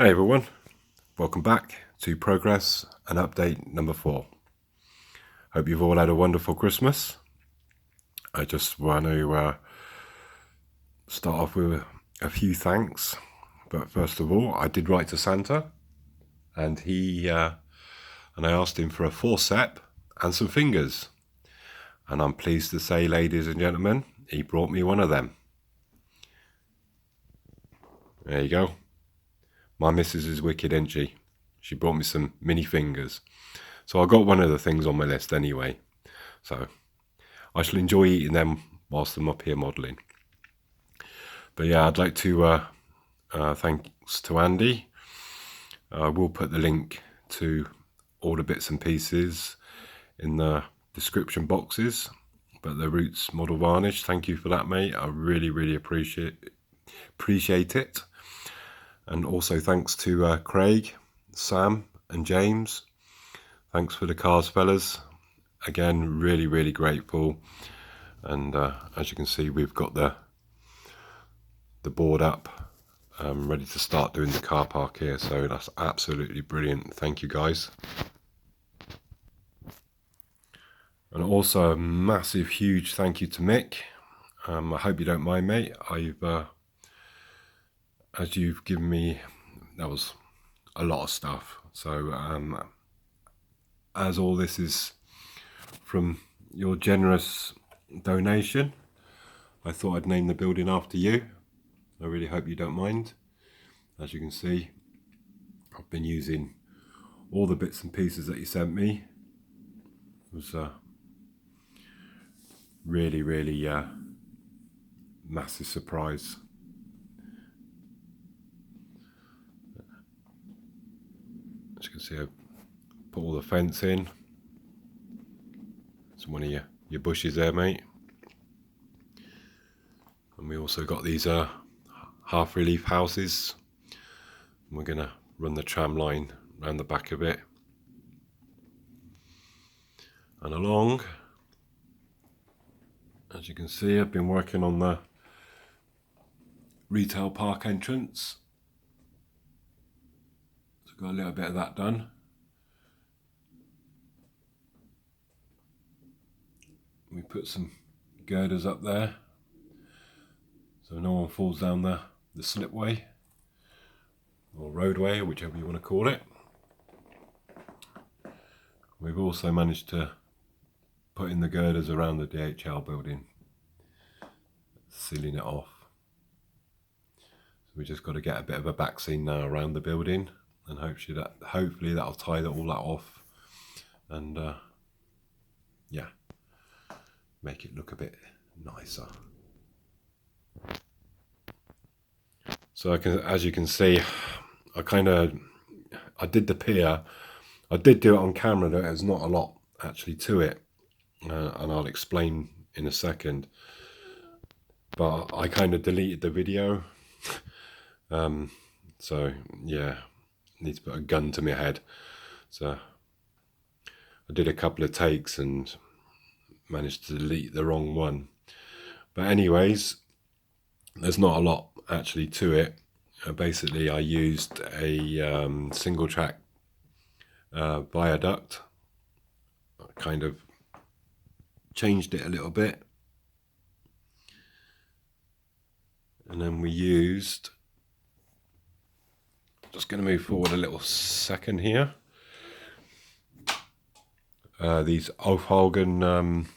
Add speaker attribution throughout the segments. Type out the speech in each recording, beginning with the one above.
Speaker 1: Hey everyone, welcome back to Progress and Update number 4. Hope you've all had a wonderful Christmas. I just want to start off with a few thanks. But first of all, I did write to Santa, and I asked him for a forcep and some fingers. And I'm pleased to say, ladies and gentlemen, he brought me one of them. There you go. My missus is wicked, isn't she? She brought me some mini fingers. So I got one of the things on my list anyway. So I shall enjoy eating them whilst I'm up here modelling. But yeah, I'd like to thanks to Andy. I will put the link to all the bits and pieces in the description boxes. But the Roots model varnish, thank you for that, mate. I really appreciate it. And also thanks to Craig, Sam and James. Thanks for the cars, fellas. Again, really grateful. And as you can see, we've got the board up, ready to start doing the car park here. So that's absolutely brilliant. Thank you, guys. And also a massive, huge thank you to Mick. I hope you don't mind, mate. As you've given me, that was a lot of stuff. So as all this is from your generous donation, I thought I'd name the building after you. I really hope you don't mind. As you can see, I've been using all the bits and pieces that you sent me. It was really massive surprise. As you can see, I put all the fence in. It's one of your bushes there, mate. And we also got these half relief houses. And we're gonna run the tram line around the back of it and along. As you can see, I've been working on the retail park entrance. Got a little bit of that done. We put some girders up there so no one falls down the slipway or roadway, or whichever you want to call it. We've also managed to put in the girders around the DHL building, sealing it off. So we just got to get a bit of a back scene now around the building. And hopefully that'll tie all that off, and yeah, make it look a bit nicer. So as you can see, I did the pier. I did do it on camera. There's not a lot actually to it, and I'll explain in a second. But I kind of deleted the video, so yeah. Need to put a gun to my head. So I did a couple of takes and managed to delete the wrong one. But anyways, there's not a lot actually to it. Basically, I used a single track viaduct. I kind of changed it a little bit. And then we used... Just going to move forward a little second here. These Ofhagen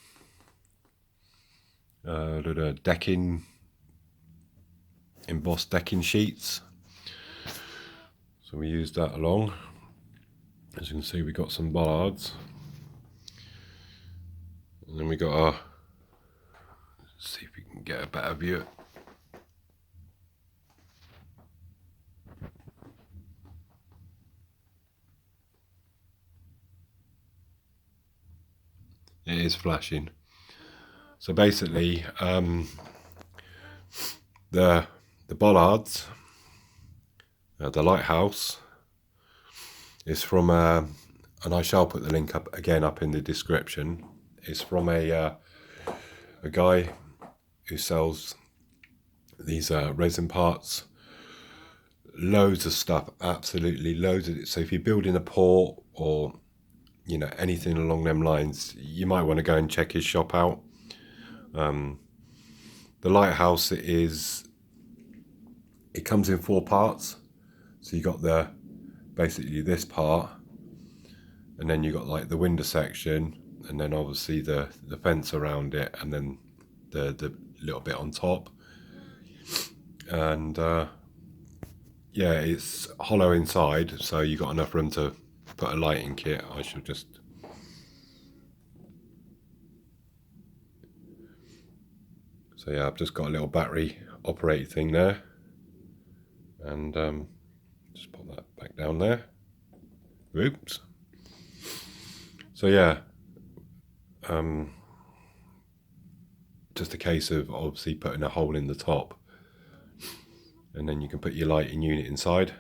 Speaker 1: decking, embossed decking sheets. So we used that along. As you can see, we got some bollards. And then we got our... Let's see if we can get a better view. It is flashing. So basically, the bollards, the lighthouse, is from and I shall put the link up in the description. It's from a guy who sells these resin parts loads of stuff, absolutely loads of it. So if you're building a port or, you know, anything along them lines, you might want to go and check his shop out. The lighthouse, it comes in 4 parts. So you got basically this part, and then you got like the window section, and then obviously the fence around it, and then the little bit on top. And yeah, it's hollow inside, so you got enough room to put a lighting kit. I should just... So yeah, I've just got a little battery operated thing there, and just pop that back down there. Oops. So yeah, just a case of obviously putting a hole in the top, and then you can put your lighting unit inside.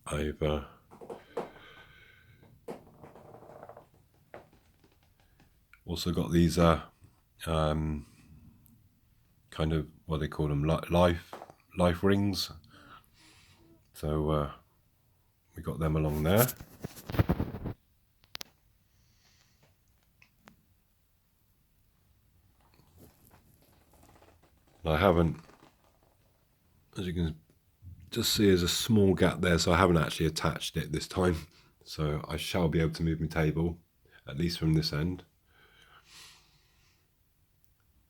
Speaker 1: I've also got these kind of, what they call them, life rings. So we got them along there. I haven't, as you can just see, there's a small gap there, so I haven't actually attached it this time. So I shall be able to move my table, at least from this end.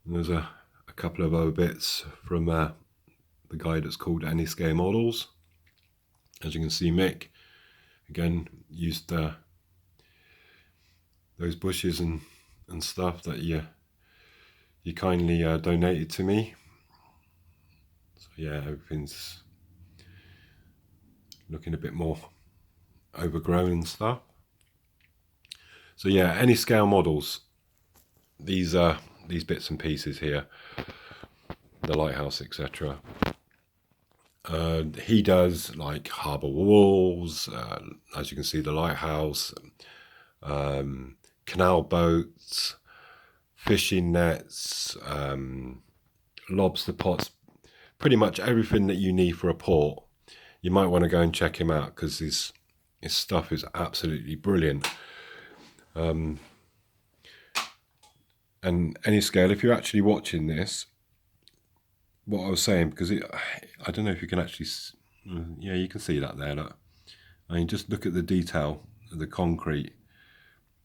Speaker 1: And there's a couple of other bits from the guy that's called Any Scale Models. As you can see, Mick, again, used those bushes and stuff that you kindly donated to me. So yeah, everything's looking a bit more overgrown and stuff. So yeah, Any Scale Models, these bits and pieces here, the lighthouse, etc. He does like harbour walls, as you can see, the lighthouse, canal boats, fishing nets, lobster pots, pretty much everything that you need for a port. You might want to go and check him out, because his stuff is absolutely brilliant. And Any Scale, if you're actually watching this, what I was saying, because I don't know if you can actually, yeah, you can see that there. Look. I mean, just look at the detail of the concrete.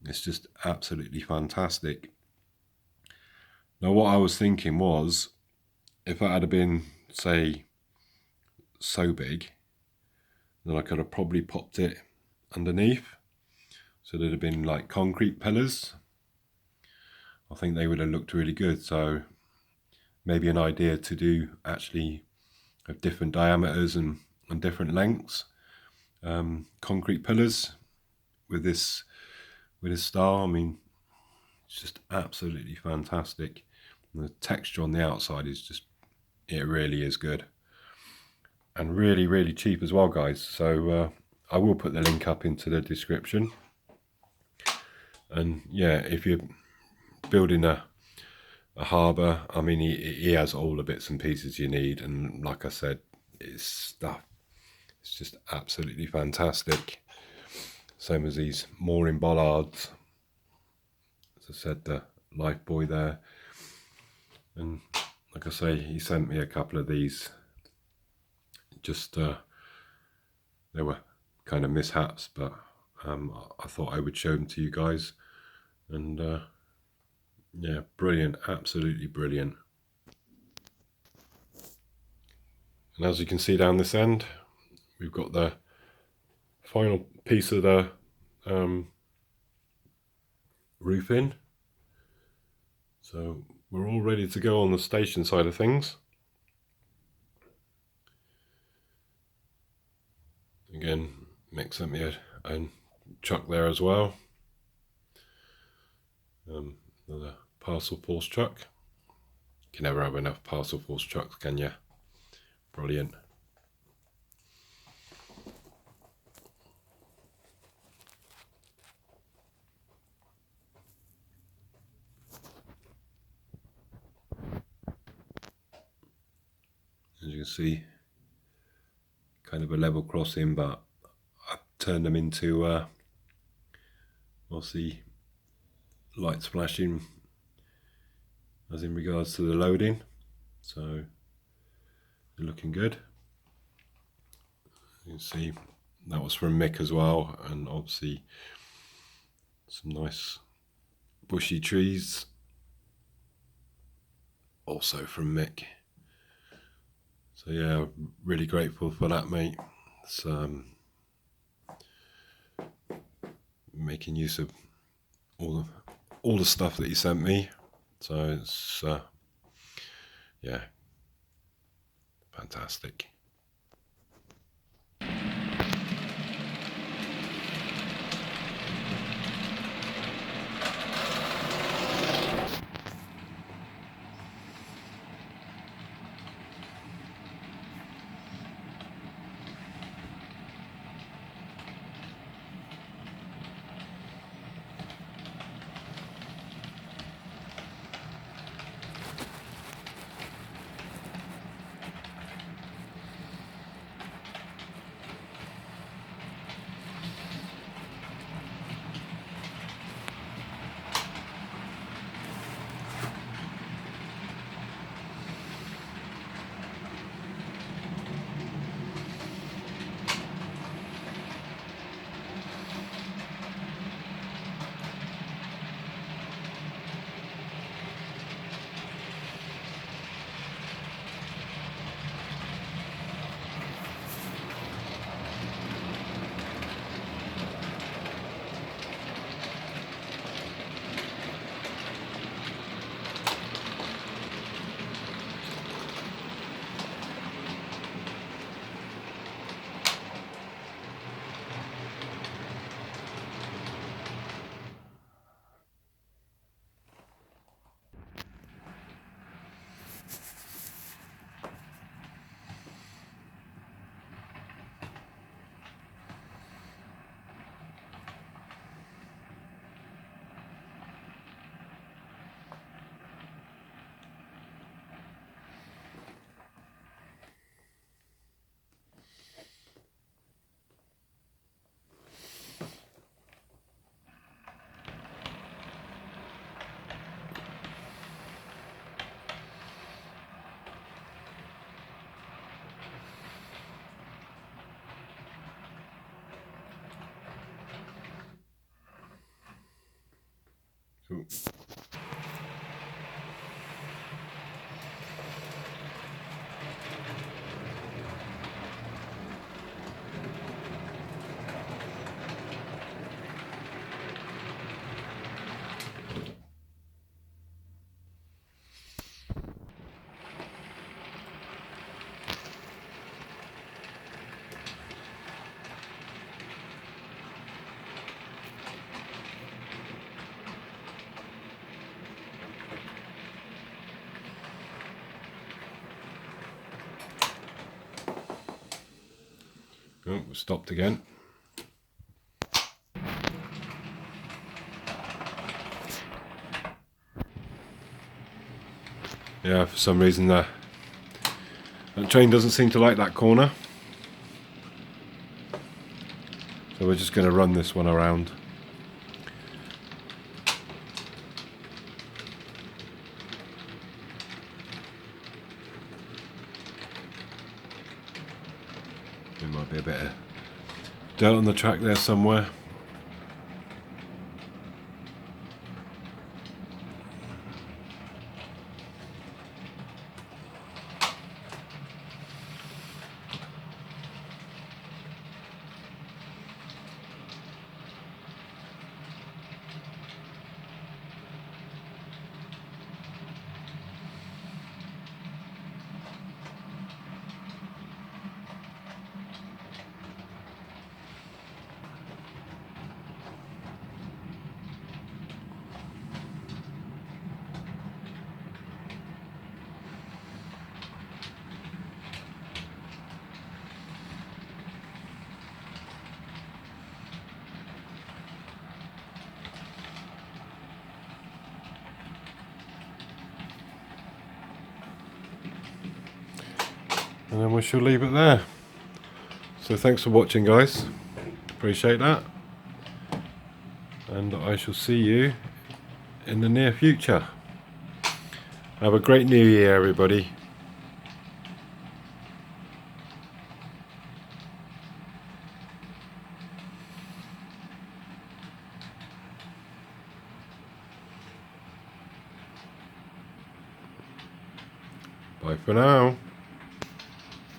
Speaker 1: It's just absolutely fantastic. Now, what I was thinking was, if that had been, say, so big, then I could have probably popped it underneath. So there'd have been like concrete pillars. I think they would have looked really good. So maybe an idea to do actually of different diameters and different lengths, concrete pillars with this style. I mean, it's just absolutely fantastic. And the texture on the outside is just, it really is good, and really, really cheap as well, guys. So I will put the link up into the description. And yeah, if you're building a harbour, I mean, he has all the bits and pieces you need, and like I said, it's just absolutely fantastic. Same as these mooring bollards, as I said, the life buoy there. And like I say, he sent me a couple of these, just they were kind of mishaps, but I thought I would show them to you guys. And yeah, brilliant, absolutely brilliant. And as you can see down this end, we've got the final piece of the roof in. So we're all ready to go on the station side of things. Again, Mick sent me a truck there as well. Another parcel force truck. You can never have enough parcel force trucks, can you? Brilliant. As you can see, kind of a level crossing, but I turned them into obviously lights flashing as in regards to the loading, so they're looking good. You can see that was from Mick as well, and obviously some nice bushy trees also from Mick. So yeah, really grateful for that, mate. It's making use of all the stuff that you sent me. So it's yeah, fantastic. Cool. Oh, we stopped again. Yeah, for some reason that train doesn't seem to like that corner. So we're just going to run this one around. There might be a bit of dirt on the track there somewhere. And then we shall leave it there. So thanks for watching, guys. Appreciate that. And I shall see you in the near future. Have a great new year, everybody. Bye for now.